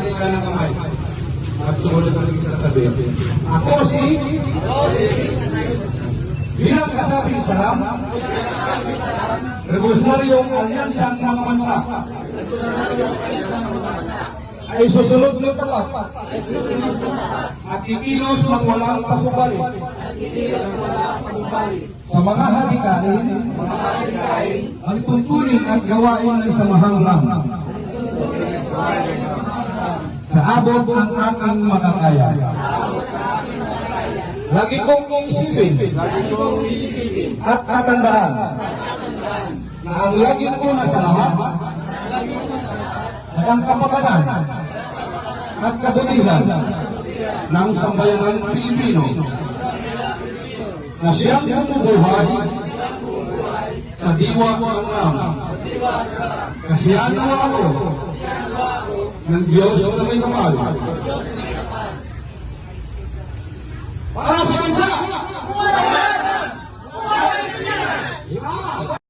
Bumalik ka ng kamay. At sumunod ang sasabihin. Ako si bilang kasabing salam, Revolusyonaryo Alyansa ng mga bansa ay susunod ng tapat at kikilos ng walang pasubali sa mga hadikain, magtuntunin at gawain ng samahang lang sa abot ng aking makakaya. Lagi kong iisipin at tatandaan na ang laging una sa lahat ay ang kapakanan at kabutihan ng sambayanang Pilipino na siyang bumubuhay sa diwa ng Ram. Kasiyahan nawa ako ng Diyos na may kapal. Para sa